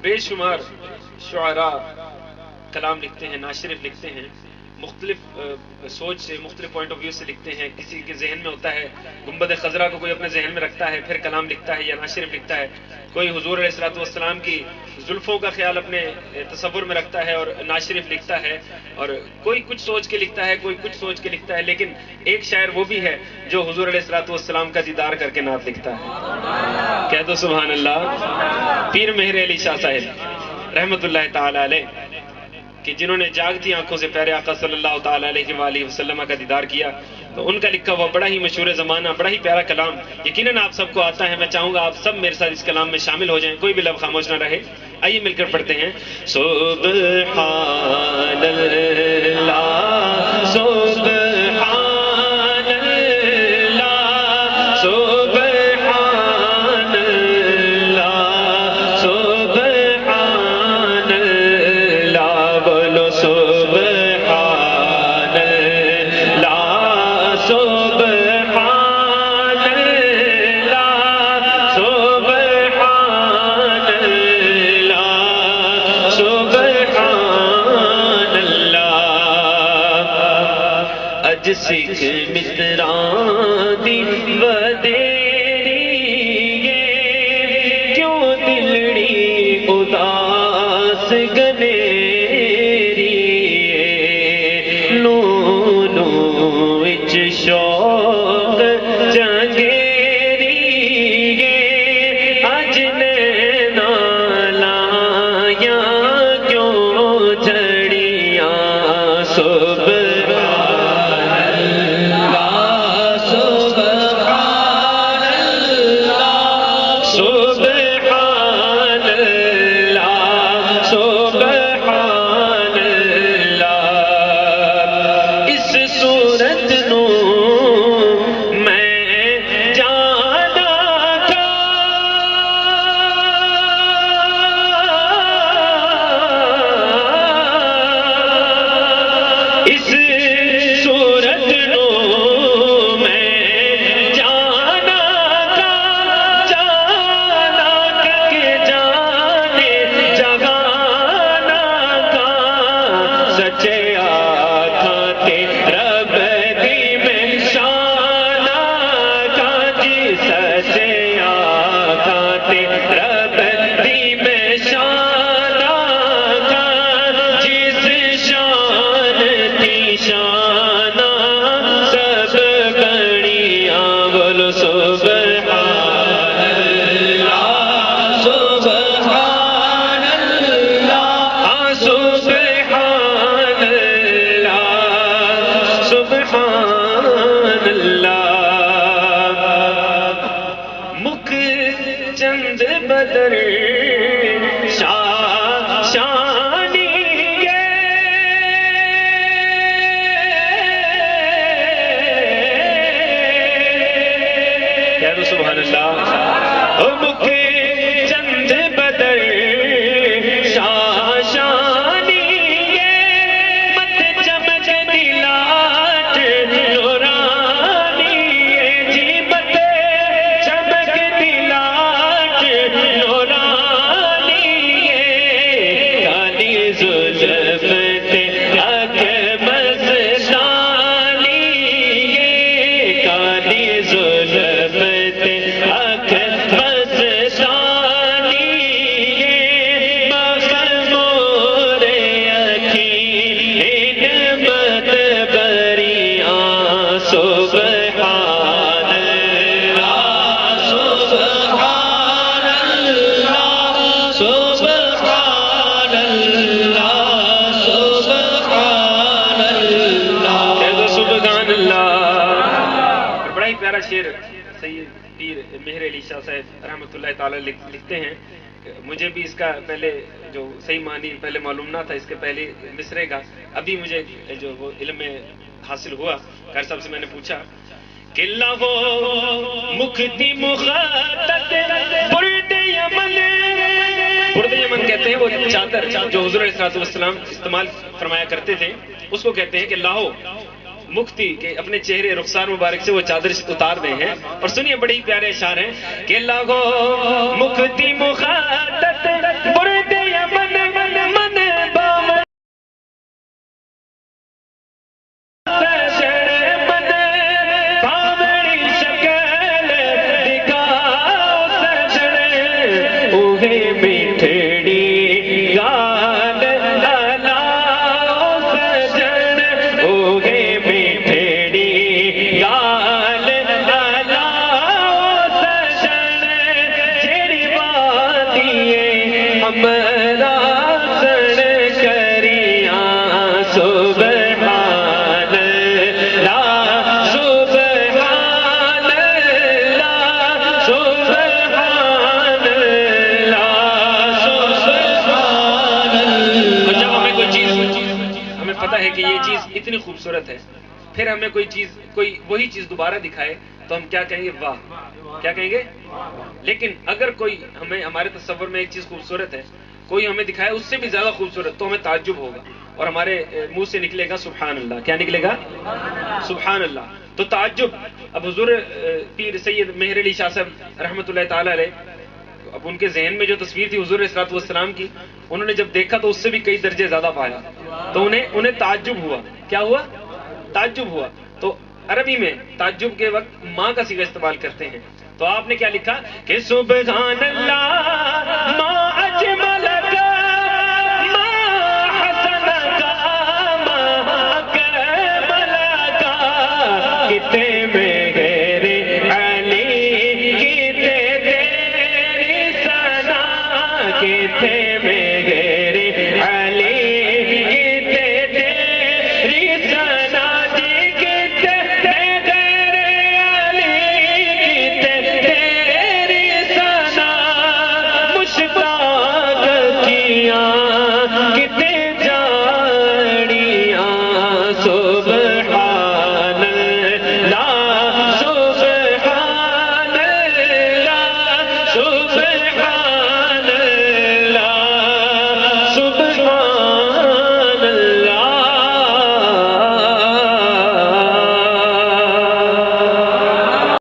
بے شمار شعراء کلام لکھتے ہیں، نعت شریف لکھتے ہیں، مختلف سوچ سے، مختلف پوائنٹ آف ویو سے لکھتے ہیں. کسی کے ذہن میں ہوتا ہے گنبد خضرا کو کوئی اپنے ذہن میں رکھتا ہے، پھر کلام لکھتا ہے یا نعت شریف لکھتا ہے. کوئی حضور علیہ الصلوۃ والسلام کی زلفوں کا خیال اپنے تصور میں رکھتا ہے اور نعت شریف لکھتا ہے. اور کوئی کچھ سوچ کے لکھتا ہے، کوئی کچھ سوچ کے لکھتا ہے. لیکن ایک شاعر وہ بھی ہے جو حضور علیہ الصلوۃ والسلام کا دیدار کر کے نعت لکھتا ہے. کہہ دو سبحان اللہ. پیر مہر علی شاہ صاحب رحمۃ اللہ تعالی علیہ، کہ جنہوں نے جاگتی آنکھوں سے پیارے آقا صلی اللہ تعالی علیہ وآلہ وسلم کا دیدار کیا، تو ان کا لکھا ہوا بڑا ہی مشہور زمانہ، بڑا ہی پیارا کلام یقیناً آپ سب کو آتا ہے. میں چاہوں گا آپ سب میرے ساتھ اس کلام میں شامل ہو جائیں، کوئی بھی لب خاموش نہ رہے. آئیے مل کر پڑھتے ہیں. سبحان اللہ سبحان اللہ سبحان اللہ سبحان اللہ بولو سبحان اللہ سبحان اللہ سبحان اللہ سبحان اللہ. اج سکھ متران دی ودیری کیوں دلڑی اداس گنیری نو نو وچ شوق جنگیری اج نینا لایاں کیوں جڑیاں سبحان اللہ سبحان اللہ سبحان اللہ سبحان اللہ. اس صورت نو میں جانا تھا، اس صورت نو میں جانا تھا، جانا کے جانے جگانا تھا. سچے آقا تے رب دی میں شانا کا جی، سچے آقا تے رب دی میں شانا کا جس شان کی شانا سب بڑیاں بولو سبحان اللہ سبحان اللہ سبحان اللہ سبحان اللہ. مکھ چند بدر شاہ شانی کہہ دو سبحان اللہ. مکھ چند بدر شاہ شانی مت چمک دلاٹ نورانی جی، مت چمک دلاٹ نورانی کالی زلف تے اکھ مستانی کالی زلف تے اکھ مستانی مخمور اکھیں نعمت بریاں سبحان اللہ سبحان اللہ سبحان اللہ سبحان اللہ. کہہ دو سبحان اللہ. بڑا ہی پیارا شعر سید پیر مہر علی شاہ صاحب رحمۃ اللہ تعالی لکھتے ہیں. مجھے بھی اس کا پہلے جو صحیح معنی پہلے معلوم نہ تھا، اس کے پہلے مصرے کا ابھی مجھے جو وہ علم میں حاصل ہوا. قاری صاحب سے میں نے پوچھا کہ لاہو مکھتی مخاطت برد یمن، برد یمن کہتے ہیں وہ چادر جو حضور علیہ الصلوۃ والسلام استعمال فرمایا کرتے تھے، اس کو کہتے ہیں کہ لاہو مکھتی کہ اپنے چہرے رخسار مبارک سے وہ چادر اتار دے ہیں. اور سنیے بڑے ہی پیارے اشعار ہیں کہ لاہو مکھتی مخاطت برد میٹھڑی گال لاؤ سجن اوہے میٹھڑی گال لاؤ سجن جڑی وادیے ہمرا سن کریاں سبحان اللہ سبحان اللہ سبحان اللہ سبحان اللہ۔ اور جب ہمیں کوئی چیز ہمیں پتہ ہے کہ یہ چیز اتنی خوبصورت ہے، پھر ہمیں کوئی وہی چیز دوبارہ دکھائے تو ہم کیا کہیں گے؟ واہ! کیا کہیں گے؟ لیکن اگر کوئی ہمارے تصور میں ایک چیز خوبصورت ہے، کوئی ہمیں دکھائے اس سے بھی زیادہ خوبصورت، تو ہمیں تعجب ہوگا اور ہمارے منہ سے نکلے گا سبحان اللہ۔ کیا نکلے گا؟ سبحان اللہ۔ تو تعجب، اب حضور پیر سید مہر علی شاہ صاحب رحمۃ اللہ تعالی علیہ، اب ان کے ذہن میں جو تصویر تھی حضور صلی اللہ علیہ وسلم کی، انہوں نے جب دیکھا تو اس سے بھی کئی درجے زیادہ پایا، تو انہیں تعجب ہوا۔ کیا ہوا؟ تعجب ہوا۔ تو عربی میں تعجب کے وقت ماں کا صیغہ استعمال کرتے ہیں، تو آپ نے کیا لکھا کہ سبحان اللہ ما اجمل کا ما حسن کا ما اکمل کا، کتے میں غیر علی کتے تیری ثنا، کتے میں